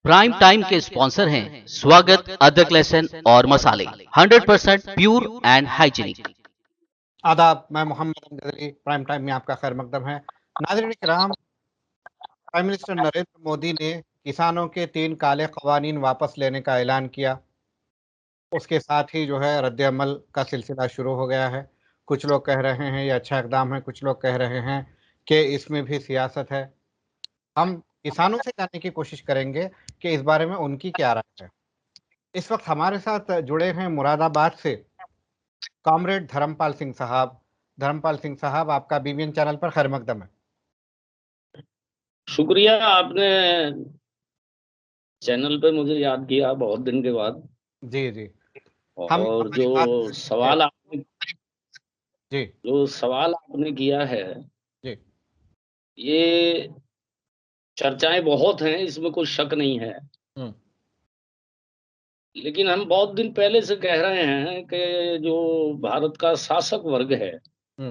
Prime time के sponsor हैं स्वागत, अदरक, लहसुन और मसाले, 100% प्योर एंड हाइजीनिक। आदाब, मैं मोहम्मद अमजद प्राइम टाइम में आपका खैर मकदम है। नाज़रीन किराम, प्राइम मिनिस्टर नरेंद्र मोदी ने किसानों के 3 काले कवानीन वापस लेने का ऐलान किया। उसके साथ ही जो है रद्द-ए-अमल का सिलसिला शुरू हो गया है। कुछ लोग कह रहे हैं ये अच्छा इक़दाम है, कुछ लोग कह रहे हैं कि इसमें भी सियासत है। हम किसानों से जानने की कोशिश करेंगे कि इस बारे में उनकी क्या राय है। इस वक्त हमारे साथ जुड़े हैं मुरादाबाद से कॉमरेड धर्मपाल सिंह साहब। धर्मपाल सिंह साहब, आपका बीबीएन चैनल पर खैर मकदम है। शुक्रिया, आपने चैनल पे मुझे याद किया बहुत दिन के बाद। जी, जी। हम और हमारी बात जी, जो सवाल आपने किया है, जी, ये चर्चाएं बहुत हैं, इसमें कोई शक नहीं है। हुँ, लेकिन हम बहुत दिन पहले से कह रहे हैं कि जो भारत का शासक वर्ग है, हुँ,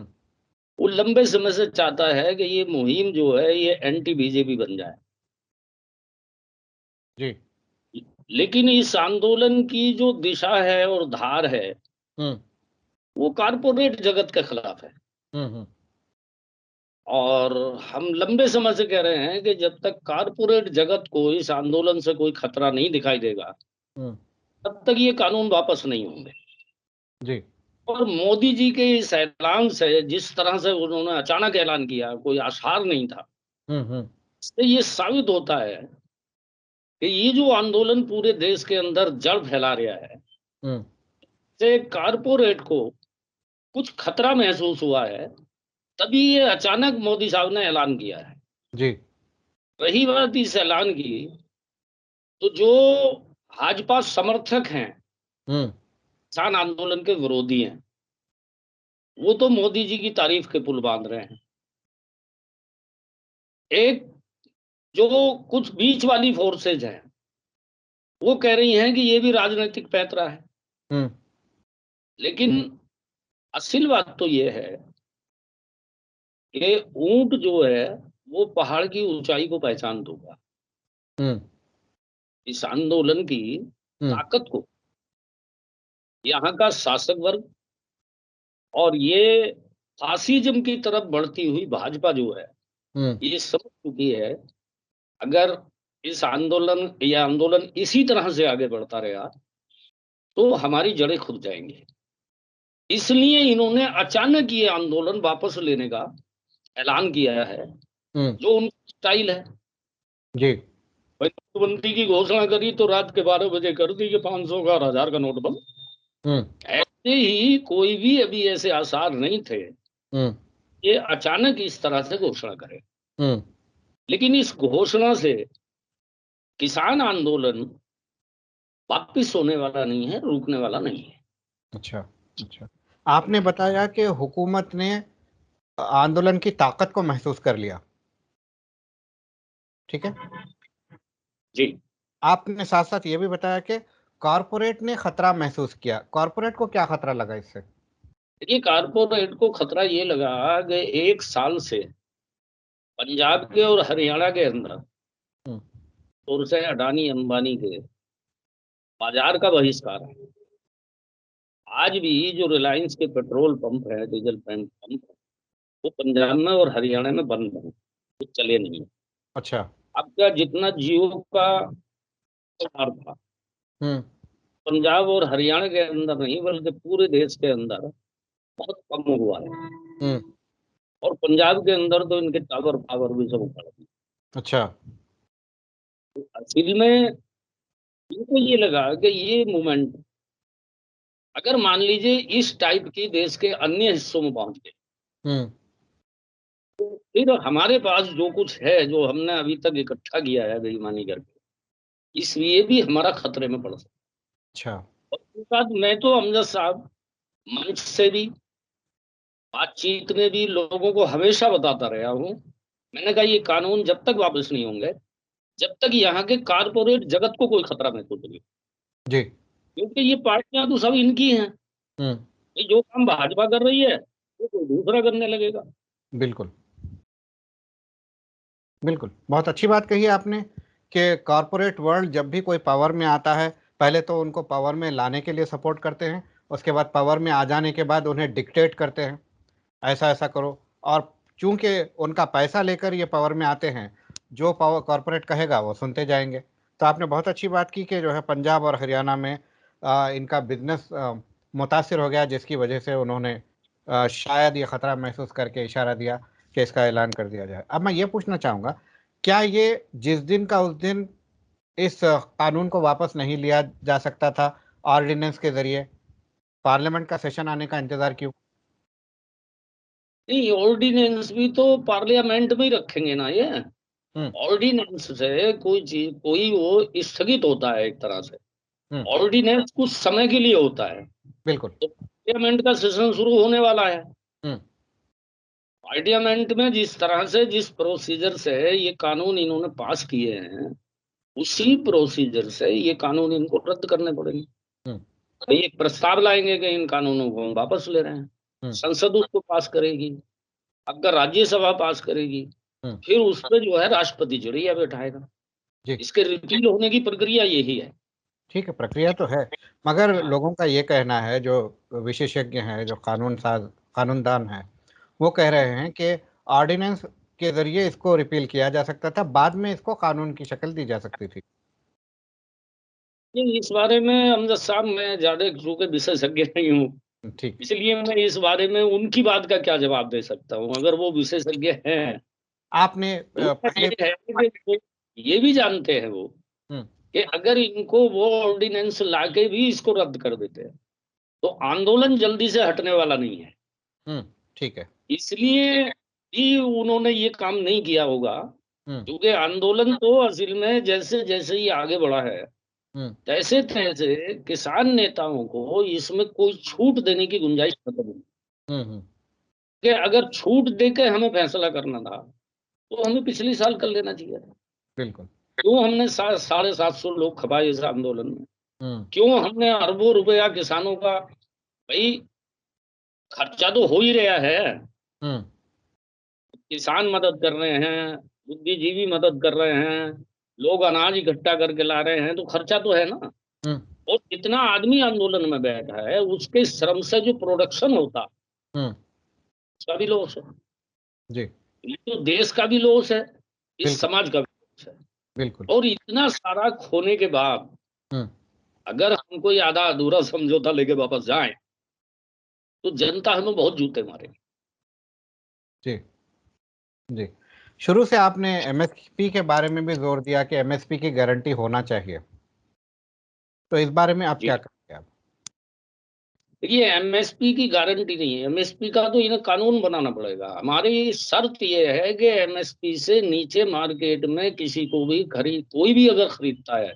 वो लंबे समय से चाहता है कि ये मुहिम जो है ये एंटी बीजेपी बन जाए। जी, लेकिन इस आंदोलन की जो दिशा है और धार है, हुँ, वो कारपोरेट जगत के खिलाफ है। हुँ, हुँ, और हम लंबे समय से कह रहे हैं कि जब तक कारपोरेट जगत को इस आंदोलन से कोई खतरा नहीं दिखाई देगा, हुँ, तब तक ये कानून वापस नहीं होंगे। जी, और मोदी जी के इस ऐलान से, जिस तरह से उन्होंने अचानक ऐलान किया, कोई आसार नहीं था, हुँ, हुँ, इससे ये साबित होता है कि ये जो आंदोलन पूरे देश के अंदर जड़ फैला रहा है, हुँ, से कारपोरेट को कुछ खतरा महसूस हुआ है, तभी ये अचानक मोदी साहब ने ऐलान किया है। जी, रही बात इस ऐलान की, तो जो भाजपा समर्थक हैं, हुँ, किसान आंदोलन के विरोधी हैं, वो तो मोदी जी की तारीफ के पुल बांध रहे हैं। एक जो कुछ बीच वाली फोर्सेज हैं, वो कह रही हैं कि ये भी राजनीतिक पैंतरा है। हुँ, लेकिन असल बात तो ये है कि ऊंट जो है, वो पहाड़ की ऊंचाई को पहचान दूंगा। हुँ, इस आंदोलन की हुँ, ताकत को यहाँ का शासक वर्ग और ये फासिज्म की तरफ बढ़ती हुई भाजपा जो है, हुँ, ये समझ चुकी है, अगर इस आंदोलन इसी तरह से आगे बढ़ता रहा, तो हमारी जड़ें खुद जाएँगी। इसलिए इन्होंने अचानक ये आंदोलन वापस लेने का ऐलान किया है, हुँ, जो उनकी स्टाइल है। जी, भाई नोटबंदी की घोषणा करी तो रात के 12 बजे कर दी कि 500 का और 1000 का नोट बंद। हुँ, ऐसे ही कोई भी अभी ऐसे आसार नहीं थे, हुँ, ये अचानक इस तरह से घोषणा करे। हुँ, लेकिन इस घोषणा से किसान आंदोलन वापिस होने वाला नहीं है, रुकने वाला नहीं है। अच्छा, अच्छा। आपने बताया कि हुकूमत ने आंदोलन की ताकत को महसूस कर लिया, ठीक है? जी। आपने साथ-साथ ये भी बताया कि कॉर्पोरेट ने खतरा महसूस किया। कॉर्पोरेट को क्या खतरा लगा इससे? देखिए, कारपोरेट को खतरा ये लगा कि 1 साल से पंजाब के और हरियाणा के अंदर हुँ, और से अडानी अंबानी के बाजार का बहिष्कार है। आज भी जो रिलायंस के पेट्रोल पंप है, डीजल पंप है, वो पंजाब में और हरियाणा में बंद हैं, वो चले नहीं। अच्छा, आपका जितना जियो का कारोबार था, हुँ, पंजाब और हरियाणा के अंदर नहीं बल्कि पूरे देश के अंदर बहुत कम हुआ है। हुँ, और पंजाब के अंदर तो इनके टावर पावर भी सब उखड़ गए। अच्छा, असल में इनको ये लगा कि ये मूवमेंट अगर मान लीजिए इस टाइप की देश के अन्य हिस्सों में पहुंच गए, हुँ, फिर हमारे पास जो कुछ है, जो हमने अभी तक इकट्ठा किया है बेईमानी करके, इसलिए भी हमारा खतरे में पड़ सकता अच्छा, है। और उसके साथ मैं तो अमजद साहब मंच से भी, बातचीत में भी लोगों को हमेशा बताता रहा हूँ। मैंने कहा ये कानून जब तक वापस नहीं होंगे, जब तक यहाँ के कारपोरेट जगत को कोई खतरा महसूस नहीं, जी, क्योंकि ये पार्टियां तो सब इनकी हैं। हुँ, ये जो काम भाजपा कर रही है, वो कोई दूसरा करने लगेगा। बिल्कुल, बिल्कुल। बहुत अच्छी बात कही आपने कि कॉरपोरेट वर्ल्ड जब भी कोई पावर में आता है, पहले तो उनको पावर में लाने के लिए सपोर्ट करते हैं, उसके बाद पावर में आ जाने के बाद उन्हें डिक्टेट करते हैं, ऐसा-ऐसा करो। और चूँकि उनका पैसा लेकर ये पावर में आते हैं, जो पावर कॉरपोरेट कहेगा वो सुनते जाएँगे। तो आपने बहुत अच्छी बात की कि जो है पंजाब और हरियाणा में इनका बिज़नेस मुतासिर हो गया, जिसकी वजह से उन्होंने शायद ये खतरा महसूस करके इशारा दिया कि इसका ऐलान कर दिया जाए। अब मैं ये पूछना चाहूँगा, क्या ये जिस दिन का उस दिन इस कानून को वापस नहीं लिया जा सकता था ऑर्डिनेंस के ज़रिए? पार्लियामेंट का सेशन आने का इंतज़ार क्यों? नहीं, ऑर्डिनेंस भी तो पार्लियामेंट में ही रखेंगे ना ये। हुँ, ऑर्डिनेंस से कोई चीज कोई वो स्थगित होता है एक तरह से। हुँ, ऑर्डिनेंस कुछ समय के लिए होता है। बिल्कुल। तो पार्लियामेंट का सेशन शुरू होने वाला है। हुँ, पार्लियामेंट में जिस तरह से जिस प्रोसीजर से ये कानून इन्होंने पास किए हैं, उसी प्रोसीजर से ये कानून इनको रद्द करने पड़ेंगे। हुँ, ये एक प्रस्ताव लाएंगे कि इन कानूनों को हम वापस ले रहे हैं। हुँ, संसद उसको पास करेगी। अगर राज्यसभा पास करेगी, हुँ, फिर उस पे जो है राष्ट्रपति चिड़िया बैठाएगा। जी। इसके रिपील होने की प्रक्रिया यही है। ठीक है, प्रक्रिया तो है, मगर लोगों का ये कहना है, जो विशेषज्ञ हैं, जो कानूनदान हैं, वो कह रहे हैं कि ऑर्डिनेंस के ज़रिए इसको रिपील किया जा सकता था, बाद में इसको कानून की शक्ल दी जा सकती थी। ये इस बारे में अमजद साहब, मैं ज्यादा चूंकि विशेषज्ञ नहीं हूँ, ठीक, इसलिए मैं इस बारे में उनकी बात का क्या जवाब दे सकता हूँ। अगर वो विशेषज्ञ हैं आपने तो पहले ये है कि ये भी जानते हैं वो हुँ, कि अगर इनको वो ऑर्डिनेंस लाके भी इसको रद्द कर देते हैं तो आंदोलन जल्दी से हटने वाला नहीं है। हुँ, ठीक है। इसलिए भी उन्होंने ये काम नहीं किया होगा, हुँ, क्योंकि आंदोलन तो असल में जैसे जैसे ही आगे बढ़ा है, हुँ, तैसे तैसे किसान नेताओं को इसमें कोई छूट देने की गुंजाइश खत्म हुई। हुँ, हुँ, कि अगर छूट देके हमें फैसला करना था तो हमें पिछले साल कर लेना चाहिए था। बिल्कुल। क्यों हमने 750 लोग खपाए इस आंदोलन में? हुँ, क्यों हमने अरबों रुपया किसानों का? भाई, खर्चा तो हो ही रहा है। हुँ, किसान मदद कर रहे हैं, बुद्धिजीवी मदद कर रहे हैं, लोग अनाज इकट्ठा करके ला रहे हैं, तो खर्चा तो है ना। हुँ, और जितना आदमी आंदोलन में बैठा है उसके श्रम से जो प्रोडक्शन होता, हुँ, उसका भी लॉस है। जी, ये तो देश का भी लॉस है, इस बिल्कुल, समाज का भी लॉस है। बिल्कुल। और इतना सारा खोने के बाद हुँ, अगर हम कोई आधा अधूरा समझौता लेके वापस जाएं तो जनता हमें बहुत जूते मारेगी। जी, जी। शुरू से आपने एमएसपी के बारे में भी ज़ोर दिया कि एमएसपी की गारंटी होना चाहिए। तो इस बारे में आप जी, क्या कहेंगे आप? देखिए, एमएसपी की गारंटी नहीं है। एमएसपी का तो इन्हें कानून बनाना पड़ेगा। हमारी शर्त ये है कि एमएसपी से नीचे मार्केट में किसी को भी खरीद कोई भी अगर खरीदता है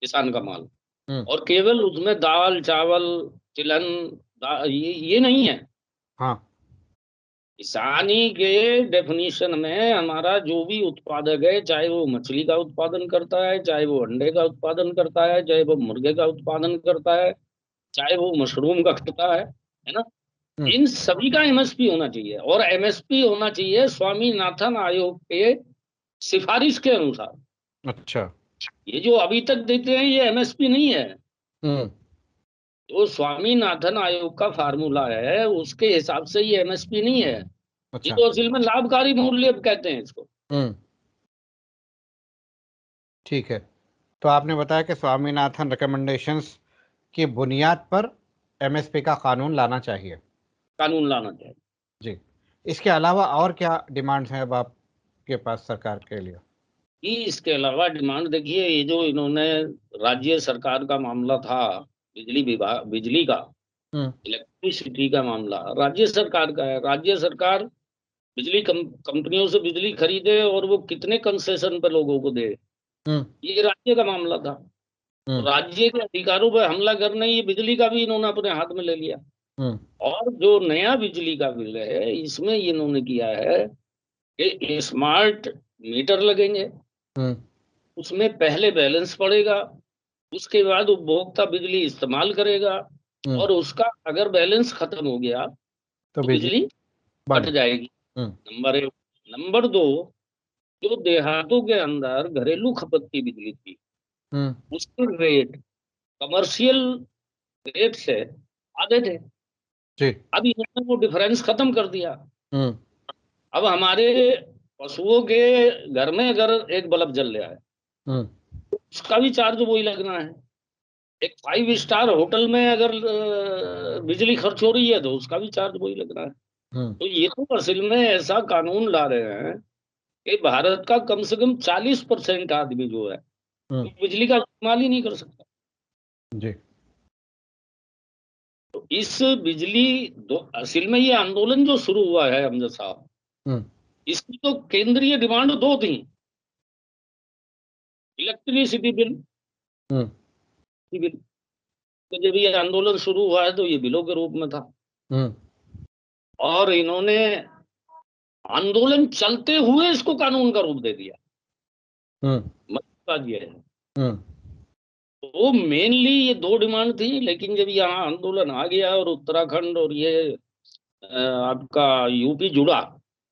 किसान का माल, हुँ, और केवल उसमें दाल चावल तिलहन ये नहीं है। हाँ, किसानी के डेफिनेशन में हमारा जो भी उत्पादक है, चाहे वो मछली का उत्पादन करता है, चाहे वो अंडे का उत्पादन करता है, चाहे वो मुर्गे का उत्पादन करता है, चाहे वो मशरूम का करता है ना, हुँ, इन सभी का एमएसपी होना चाहिए। और एमएसपी होना चाहिए स्वामीनाथन आयोग के सिफारिश के अनुसार। अच्छा। ये जो अभी तक देते हैं ये एमएसपी नहीं है। हुँ, जो स्वामीनाथन आयोग का फार्मूला है उसके हिसाब से ये एमएसपी नहीं है। ये अच्छा। तो असल में लाभकारी मूल्य कहते हैं इसको। हुँ, ठीक है। तो आपने बताया कि स्वामीनाथन रिकमेंडेशंस की बुनियाद पर एमएसपी का कानून लाना चाहिए। कानून लाना चाहिए। जी। इसके अलावा और क्या डिमांड्स हैं अब आपके पास सरकार के लिए? कि इसके अलावा डिमांड देखिए, ये जो इन्होंने राज्य सरकार का मामला था, बिजली का, हुँ, इलेक्ट्रिसिटी का मामला राज्य सरकार का है। राज्य सरकार कंपनियों से बिजली खरीदे और वो कितने कंसेशन पे लोगों को दे, हुँ, ये राज्य का मामला था। तो हुँ, राज्य के अधिकारों पर हमला करने, ये बिजली का भी इन्होंने अपने हाथ में ले लिया। हुँ, और जो नया बिजली का बिल है इसमें इन्होंने किया है कि स्मार्ट मीटर लगेंगे, हुँ, उसमें पहले बैलेंस पड़ेगा, उसके बाद उपभोक्ता बिजली इस्तेमाल करेगा, हुँ, और उसका अगर बैलेंस खत्म हो गया तो तो बिजली बिजली कट बंद। जाएगी। हुँ, नंबर 1। नंबर 2, जो देहातों के अंदर घरेलू खपत की बिजली थी, उसके रेट कमर्शियल रेट से आधे थे। जी। अब इन्होंने वो डिफरेंस खत्म कर दिया। अब हमारे पशुओं के घर में अगर एक बल्ब जल रहा है, उसका भी चार्ज वही लगना है। एक 5 स्टार होटल में अगर बिजली खर्च हो रही है तो उसका भी चार्ज वही लगना है। तो ये तो असल में ऐसा कानून ला रहे हैं कि भारत का कम से कम 40% आदमी जो है वो बिजली का इस्तेमाल ही नहीं कर सकता। जी। तो इस बिजली असल में ये आंदोलन जो शुरू हुआ है अमजद साहब, इसकी तो केंद्रीय डिमांड दो थी, इलेक्ट्रिसिटी बिल, बिल। तो जब ये आंदोलन शुरू हुआ है तो ये बिलों के रूप में था, और इन्होंने आंदोलन चलते हुए इसको कानून का रूप दे दिया। मतलब ये है तो मेनली ये दो डिमांड थी, लेकिन जब यहाँ आंदोलन आ गया और उत्तराखंड और ये आपका यूपी जुड़ा,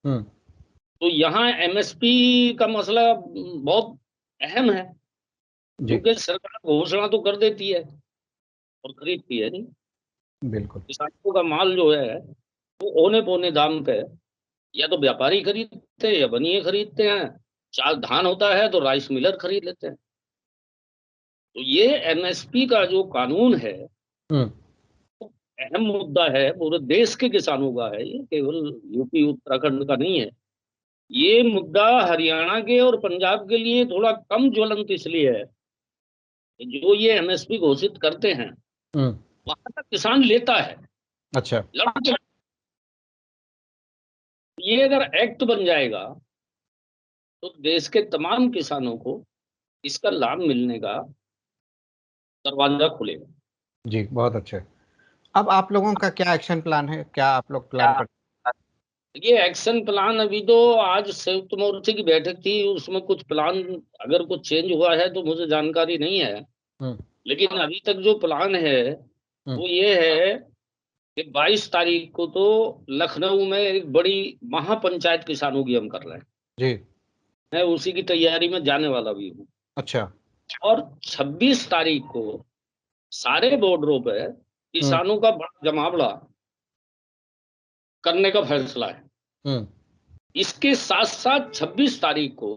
तो यहाँ एमएसपी का मसला बहुत अहम है, क्योंकि सरकार घोषणा तो कर देती है और खरीदती है नहीं। बिल्कुल। किसानों का माल जो है वो औने पौने दाम पे या तो व्यापारी खरीदते हैं या बनिए खरीदते हैं। चाल धान होता है तो राइस मिलर खरीद लेते हैं। तो ये एमएसपी का जो कानून है अहम मुद्दा है, पूरे देश के किसानों का है, ये केवल यूपी उत्तराखंड का नहीं है। ये मुद्दा हरियाणा के और पंजाब के लिए थोड़ा कम ज्वलंत इसलिए है कि जो ये एमएसपी घोषित करते हैं वहां तक किसान लेता है। अच्छा। लड़के ये अगर एक्ट बन जाएगा तो देश के तमाम किसानों को इसका लाभ मिलने का दरवाजा खुलेगा। जी, बहुत अच्छे। अब आप लोगों का क्या एक्शन प्लान है, क्या आप लोग प्लान कर? ये एक्शन प्लान अभी तो आज संयुक्त मोर्चे की बैठक थी, उसमें कुछ प्लान अगर कुछ चेंज हुआ है तो मुझे जानकारी नहीं है, लेकिन अभी तक जो प्लान है वो ये है कि 22 तारीख को तो लखनऊ में एक बड़ी महापंचायत किसानों की हम कर रहे हैं। जी। मैं उसी की तैयारी में जाने वाला भी हूँ। अच्छा। और 26 तारीख को सारे बॉर्डरों पे किसानों का बड़ा जमावड़ा करने का फैसला है। इसके साथ साथ 26 तारीख को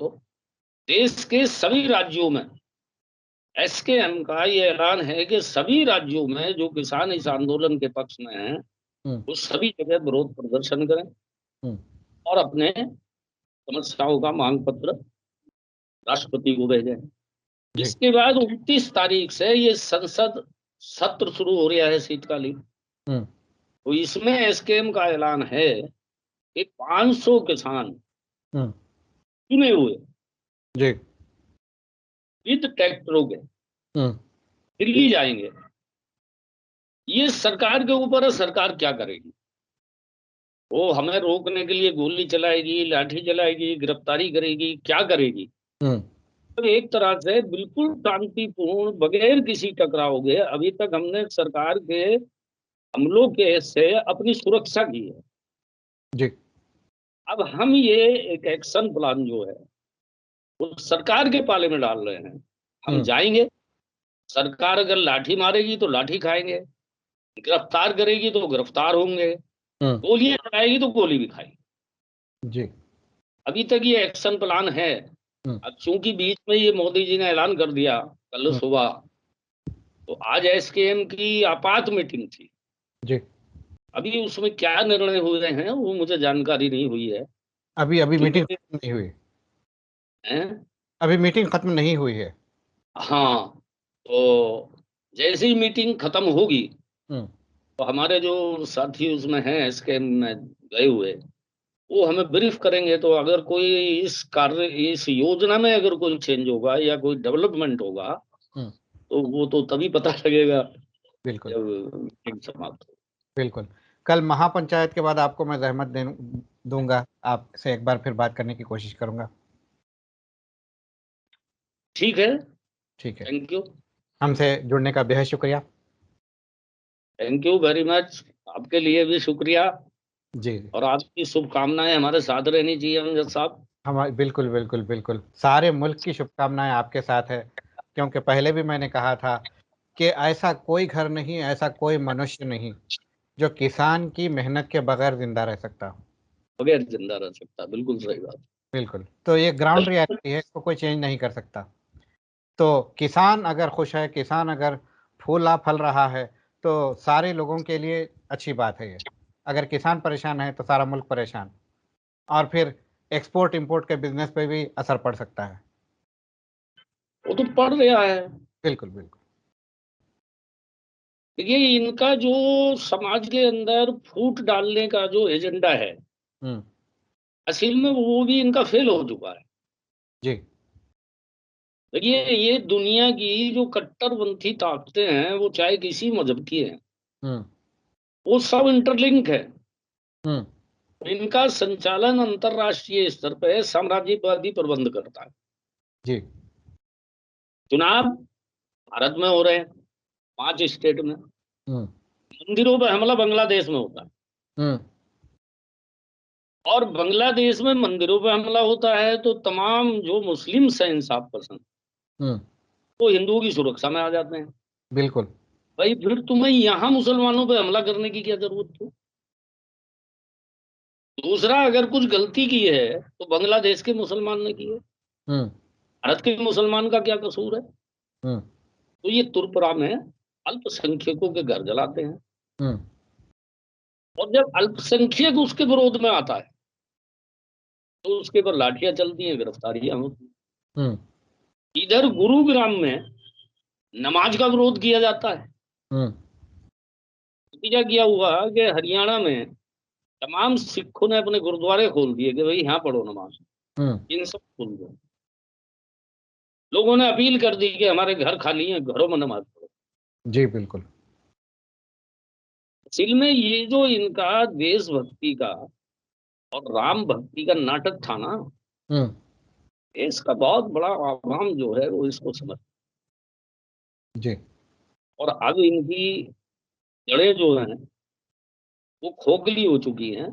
देश के सभी राज्यों में एसकेएम का ये ऐलान है कि सभी राज्यों में जो किसान इस आंदोलन के पक्ष में हैं वो सभी जगह विरोध प्रदर्शन करें और अपने समस्याओं का मांग पत्र राष्ट्रपति को भेजें। इसके बाद 29 तारीख से ये संसद सत्र शुरू हो रहा है शीतकालीन। तो इसमें एसकेएम का ऐलान है कि 500 किसान चुने हुए जी विद ट्रैक्टरों के दिल्ली जाएंगे। ये सरकार के ऊपर है, सरकार क्या करेगी। वो हमें रोकने के लिए गोली चलाएगी, लाठी चलाएगी, गिरफ्तारी करेगी, क्या करेगी। तो एक तरह से बिल्कुल शांतिपूर्ण बगैर किसी टकराव के अभी तक हमने सरकार के हमलों के से अपनी सुरक्षा की है। जी। अब हम ये एक एक्शन प्लान जो है वो सरकार के पाले में डाल रहे हैं। हम जाएंगे, सरकार अगर लाठी मारेगी तो लाठी खाएंगे, गिरफ्तार करेगी तो गिरफ्तार होंगे, गोलियां चलाएगी तो गोली भी खाएंगे। जी। अभी तक ये एक्शन प्लान है। अब चूंकि बीच में ये मोदी जी ने ऐलान कर दिया कल सुबह, तो आज एसकेएम की आपात मीटिंग थी। जी। अभी उसमें क्या निर्णय हुए हैं वो मुझे जानकारी नहीं हुई है। अभी मीटिंग खत्म नहीं हुई हैं? अभी मीटिंग खत्म नहीं हुई है। हाँ, तो जैसे ही मीटिंग खत्म होगी तो हमारे जो साथी उसमें हैं एसकेएम में गए हुए वो हमें ब्रीफ करेंगे। तो अगर कोई इस योजना में अगर कोई चेंज होगा या कोई डेवलपमेंट होगा तो वो तो तभी पता लगेगा बिल्कुल जब मीटिंग समाप्त हो। बिल्कुल। कल महापंचायत के बाद आपको मैं ज़हमत दूंगा, आपसे एक बार फिर बात करने की कोशिश करूंगा। ठीक है, ठीक है। Thank you. हमसे जुड़ने का बेहद शुक्रिया। Thank you very much. आपके लिए भी शुक्रिया जी। और आपकी शुभकामनाएं हमारे साथ रहनी चाहिए अमजद साहब। हमारे बिल्कुल बिल्कुल बिल्कुल सारे मुल्क की शुभकामनाएं आपके साथ है, क्योंकि पहले भी मैंने कहा था कि ऐसा कोई घर नहीं, ऐसा कोई मनुष्य नहीं जो किसान की मेहनत के बगैर जिंदा रह सकता हो। बगैर जिंदा रह सकता, बिल्कुल सही बात। बिल्कुल, तो ये ग्राउंड रियलिटी है, इसको कोई चेंज नहीं कर सकता। तो किसान अगर खुश है, किसान अगर फूला फल रहा है, तो सारे लोगों के लिए अच्छी बात है ये। अगर किसान परेशान है तो सारा मुल्क परेशान, और फिर एक्सपोर्ट इंपोर्ट के बिजनेस पे भी असर पड़ सकता है। वो तो पड़ रहा है। बिल्कुल बिल्कुल। देखिए, इनका जो समाज के अंदर फूट डालने का जो एजेंडा है, हम्म। असल में वो भी इनका फेल हो चुका है। जी। देखिए, ये दुनिया की जो कट्टरपंथी ताकतें हैं, वो चाहे किसी मजहब की हैं, हम्म। वो सब इंटरलिंक है। हम्म। इनका संचालन अंतरराष्ट्रीय स्तर पे साम्राज्यवादी प्रबंध करता है। जी। चुनाव भारत में हो रहे हैं, 5 स्टेट में। हम्म। मंदिरों पर हमला बांग्लादेश में होता है, हम्म। और बांग्लादेश में मंदिरों पर हमला होता है तो तमाम जो मुस्लिम्स हैं इंसाफ पसंद, हम्म। वो हिंदुओं की सुरक्षा में आ जाते हैं। बिल्कुल। भाई, फिर तुम्हें यहाँ मुसलमानों पे हमला करने की क्या जरूरत थी? दूसरा, अगर कुछ गलती की है तो बांग्लादेश के मुसलमान ने की है, हम्म। भारत के मुसलमान का क्या कसूर है? हम्म। तो ये तुरपरा में अल्पसंख्यकों के घर जलाते हैं, हम्म। और जब अल्पसंख्यक उसके विरोध में आता है तो उसके पर लाठियां चलती हैं, गिरफ्तारियां होती हम्म। हैं। इधर गुरुग्राम में नमाज का विरोध किया जाता है, हम्म। नतीजा क्या हुआ कि हरियाणा में तमाम सिखों ने अपने गुरुद्वारे खोल दिए कि भाई यहाँ पढ़ो नमाज, हम्म। इन सब खोल दो। लोगों ने अपील कर दी कि हमारे घर खाली हैं, घरों में नमाज पढ़ो। जी बिल्कुल। असल में ये जो इनका देशभक्ति का और राम भक्ति का नाटक था ना, हम्म। इसका बहुत बड़ा आवाम जो है वो इसको समझ, जी। और अब इनकी जड़ें जो हैं वो खोखली हो चुकी हैं।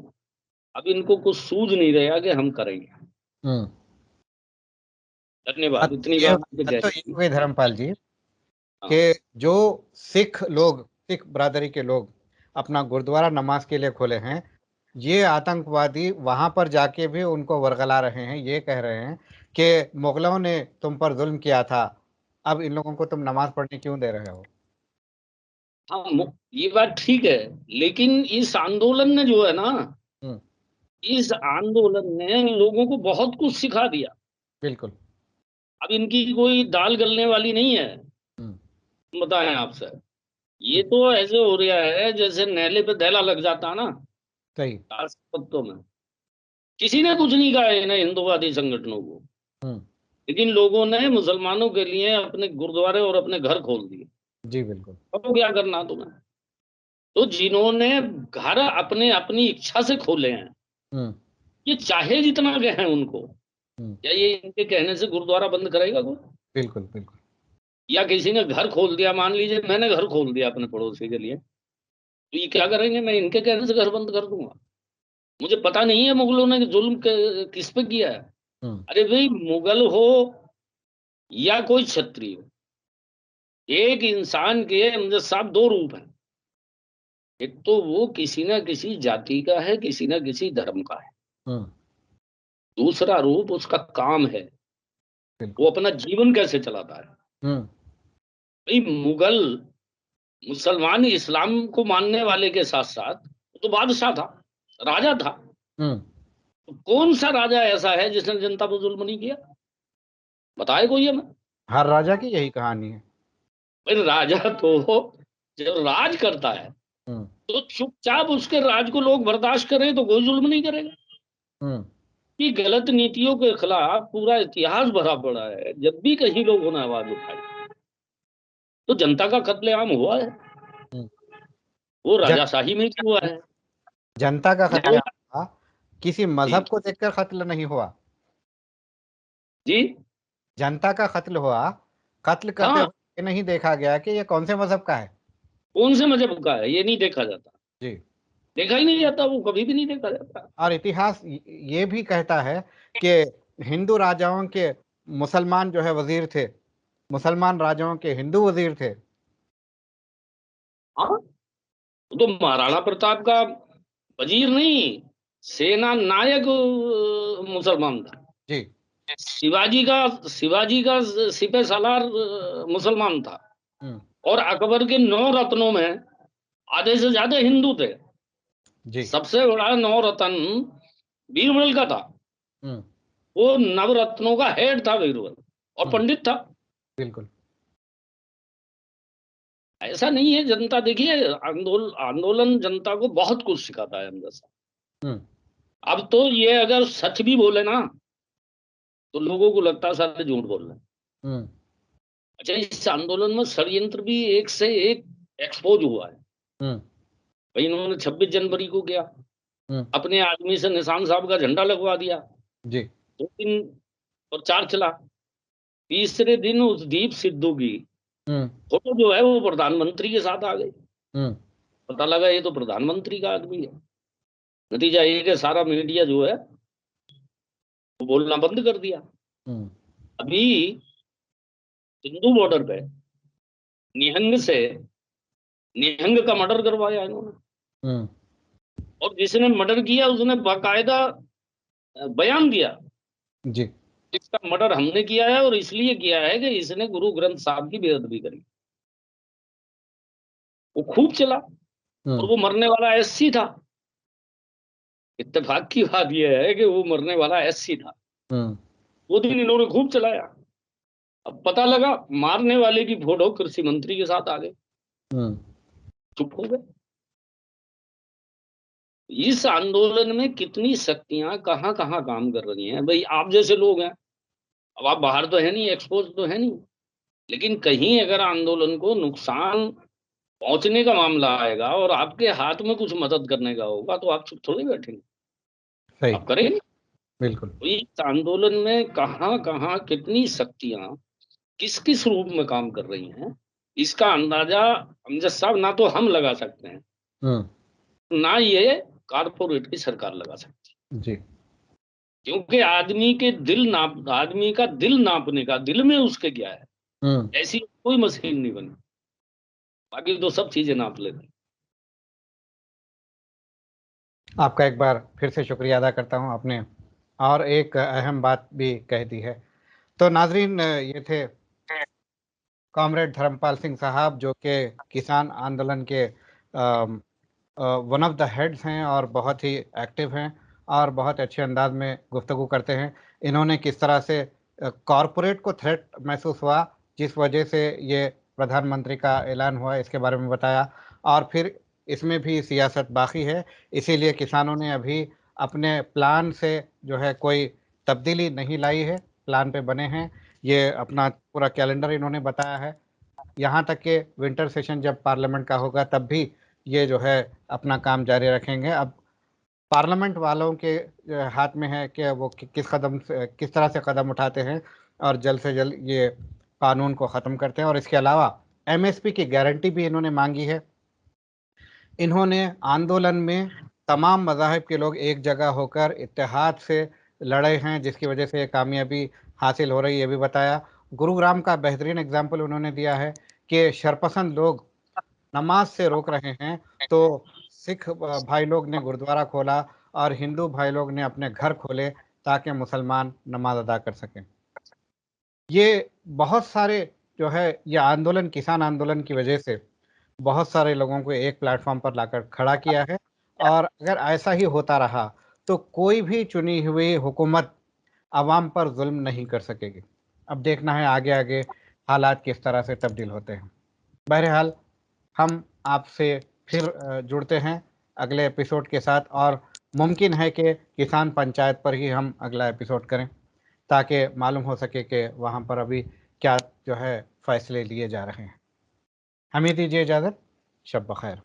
अब इनको कुछ सूझ नहीं रहा कि हम करेंगे। हम्म। धन्यवाद, इतनी ये बात मुझे बात तो कहनी ये थी। हो गई धर्मपाल जी, हाँ, कि जो सिख लोग, सिख बरादरी के लोग अपना गुरुद्वारा नमाज के लिए खोले हैं, ये आतंकवादी वहां पर जाके भी उनको वरगला रहे हैं, ये कह रहे हैं कि मुगलों ने तुम पर जुल्म किया था, अब इन लोगों को तुम नमाज पढ़ने क्यों दे रहे हो। हाँ, ये बात ठीक है, लेकिन इस आंदोलन ने जो है ना, हम्म। इस आंदोलन ने लोगों को बहुत कुछ सिखा दिया। बिल्कुल। अब इनकी कोई दाल गलने वाली नहीं है। हम्म। बताएं आपसे, ये तो ऐसे हो रहा है जैसे नेले पे दैला लग जाता है ना, सही। ताश के पत्तों में। किसी ने कुछ नहीं कहा है इन्हें, हिंदुवादी संगठनों को, हम्म। लेकिन लोगों ने मुसलमानों के लिए अपने गुरुद्वारे और अपने घर खोल दिए। जी बिल्कुल। अब तो क्या करना तुम्हें? तो जिन्होंने घर अपने अपनी इच्छा से खोले हैं, हम्म। ये चाहे जितना कहें उनको, हम्म। क्या ये इनके कहने से गुरुद्वारा बंद करेगा कोई? बिल्कुल बिल्कुल। या किसी ने घर खोल दिया, मान लीजिए मैंने घर खोल दिया अपने पड़ोसी के लिए, तो ये क्या करेंगे? मैं इनके कहने से घर बंद कर दूंगा? मुझे पता नहीं है मुगलों ने जुल्म किस पे किया है। हम्म। अरे भाई, मुगल हो या कोई क्षत्रिय हो, एक इंसान के अंदर साफ दो रूप हैं। एक तो वो किसी ना किसी जाति का है, किसी ना किसी धर्म का है। हम्म। दूसरा रूप उसका काम है, बिल्कुल। वो अपना जीवन कैसे चलाता है। हम्म। भाई, मुगल मुसलमान इस्लाम को मानने वाले के साथ साथ वो तो बादशाह था, राजा था। हम्म। तो कौन सा राजा ऐसा है जिसने जनता पर जुल्म नहीं किया? बताए कोई हमें। हर राजा की यही कहानी है। भाई, राजा तो जब राज करता है हम्म। तो चुपचाप उसके राज को लोग बर्दाश्त करें तो कोई जुल्म नहीं करेगा। हम्म। कि गलत नीतियों के खिलाफ पूरा इतिहास भरा पड़ा है। जब भी कहीं लोगों ने आवाज उठाई तो जनता का कत्लेआम हुआ है, हम्म। वो जन, राजाशाही में ही हुआ है। जनता का जो कत्लेआम हुआ, किसी जी, मजहब को देखकर कत्ल नहीं हुआ। जी, जनता का कत्ल हुआ, कत्ल करते हाँ, हुए ये नहीं देखा गया कि ये कौन से मजहब का है। कौन से मजहब का है ये नहीं देखा जाता। जी। देखा ही नहीं जाता, वो कभी भी नहीं देखा जाता। और इतिहास ये भी कहता है कि हिंदू राजाओं के मुसलमान जो है वजीर थे, मुसलमान राजाओं के हिंदू वजीर थे। हाँ, तो महाराणा प्रताप का वजीर नहीं, सेना नायक मुसलमान था। जी। शिवाजी का सिपह सालार मुसलमान था। हम्म। और अकबर के 9 रत्नों में आधे से ज्यादा हिंदू थे। जी। सबसे बड़ा 9 रत्न बीरबल का था। हम्म। वो नवरत्नों का हेड था बीरबल, और पंडित था। बिल्कुल। ऐसा नहीं है। जनता देखिए, आंदोलन जनता को बहुत कुछ सिखाता है अंदर से। हम्म। अब तो ये अगर सच भी बोले ना, तो लोगों को लगता है सारे झूठ बोल रहे हैं। हम्म। अच्छा, इस आंदोलन में षड्यंत्र भी एक से एक एक्सपोज हुआ है। हम्म। भाई, इन्होंने 26 जनवरी को किया, हम्म। अपने आदमी से निशान साहब का झंडा लगवा दिया। जी। 2 दिन और 4 चला। तीसरे दिन उस दीप सिद्धू की हम्म। फोटो जो है वो प्रधानमंत्री के साथ आ गई। हम्म। पता लगा ये तो प्रधानमंत्री का आदमी है। नतीजा ये कि सारा मीडिया जो है वो बोलना बंद कर दिया। हम्म। अभी सिंधु बॉर्डर पे निहंग से निहंग का मर्डर करवाया इन्होंने। हम्म। और जिसने मर्डर किया उसने बाकायदा बयान दिया, जी। इसका मर्डर हमने किया है और इसलिए किया है कि इसने गुरु ग्रंथ साहब की बेअदबी करी। वो खूब चला। और हम्म। वो मरने वाला एससी था। इत्तेफाक की बात यह है कि वो मरने वाला एससी था। हम्म। वो दिन इन्होंने खूब चलाया। अब पता लगा मारने वाले की फोटो कृषि मंत्री के साथ आ गई। हम्म। चुप हो गए। इस आंदोलन में कितनी शक्तियां कहाँ कहाँ काम कर रही हैं। भाई, आप जैसे लोग हैं, अब आप बाहर तो है नहीं, एक्सपोज तो है नहीं, लेकिन कहीं अगर आंदोलन को नुकसान पहुंचने का मामला आएगा और आपके हाथ में कुछ मदद करने का होगा, तो आप चुप थोड़ी बैठेंगे, सही। आप करेंगे। बिल्कुल। तो इस आंदोलन में कहाँ कहाँ कितनी शक्तियां किस किस रूप में काम कर रही हैं, इसका अंदाजा अमजद साहब ना तो हम लगा सकते हैं, हम्म। ना ये कारपोरेट की सरकार लगा सकती है। जी। क्योंकि आदमी का दिल नापने का, दिल में उसके क्या है, हम्म। ऐसी कोई मशीन नहीं बनी। बाकी तो सब चीजें नाप लेते हैं। आपका एक बार फिर से शुक्रिया अदा करता हूं, आपने और एक अहम बात भी कह दी है। तो नाजरीन, ये थे कॉमरेड धर्मपाल सिंह साहब, जो कि किसान आंदोलन के वन ऑफ द हेड्स हैं और बहुत ही एक्टिव हैं और बहुत अच्छे अंदाज में गुफ्तगू करते हैं। इन्होंने किस तरह से कॉरपोरेट को थ्रेट महसूस हुआ, जिस वजह से ये प्रधानमंत्री का ऐलान हुआ, इसके बारे में बताया। और फिर इसमें भी सियासत बाकी है, इसीलिए किसानों ने अभी अपने प्लान से जो है कोई तब्दीली नहीं लाई है, प्लान पे बने हैं। ये अपना पूरा कैलेंडर इन्होंने बताया है। यहाँ तक कि विंटर सेशन जब पार्लियामेंट का होगा तब भी ये जो है अपना काम जारी रखेंगे। अब पार्लियामेंट वालों के हाथ में है कि वो किस तरह से कदम उठाते हैं और जल्द से जल्द ये कानून को ख़त्म करते हैं। और इसके अलावा एमएसपी की गारंटी भी इन्होंने मांगी है। इन्होंने आंदोलन में तमाम मज़ाहिब के लोग एक जगह होकर इत्तेहाद से लड़े हैं, जिसकी वजह से ये कामयाबी हासिल हो रही है, ये भी बताया। गुरुग्राम का बेहतरीन एग्जाम्पल उन्होंने दिया है कि शरपसंद लोग नमाज से रोक रहे हैं, तो सिख भाई लोग ने गुरुद्वारा खोला और हिंदू भाई लोग ने अपने घर खोले ताकि मुसलमान नमाज अदा कर सकें। ये बहुत सारे जो है ये आंदोलन, किसान आंदोलन की वजह से बहुत सारे लोगों को एक प्लेटफॉर्म पर लाकर खड़ा किया है। और अगर ऐसा ही होता रहा तो कोई भी चुनी हुई हुकूमत आवाम पर जुल्म नहीं कर सकेगी। अब देखना है आगे आगे हालात किस तरह से तब्दील होते हैं। बहरहाल, हम आपसे फिर जुड़ते हैं अगले एपिसोड के साथ, और मुमकिन है कि किसान पंचायत पर ही हम अगला एपिसोड करें, ताकि मालूम हो सके कि वहाँ पर अभी क्या जो है फैसले लिए जा रहे हैं। हमें दीजिए इजाज़त। शब बखैर।